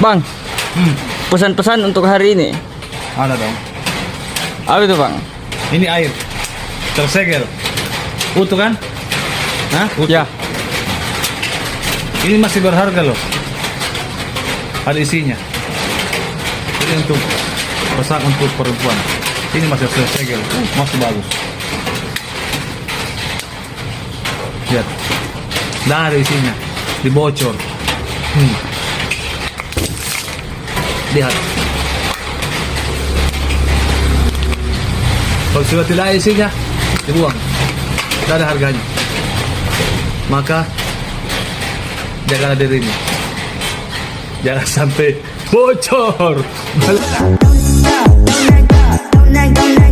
Bang, pesan-pesan untuk hari ini. Ada dong. Apa itu bang? Ini air tersegel. Utuh kan? Hah? Utuh. Ya. Ini masih berharga loh. Ada isinya. Ini untuk pesan untuk perempuan. Ini masih tersegel. Masih bagus. Lihat. Dah ada isinya. Dibocor. Lihat. Kalau sudah tidak ada isinya, dibuang. Tidak ada harganya. Maka jagalah dirimu. Jangan sampai bocor. Don't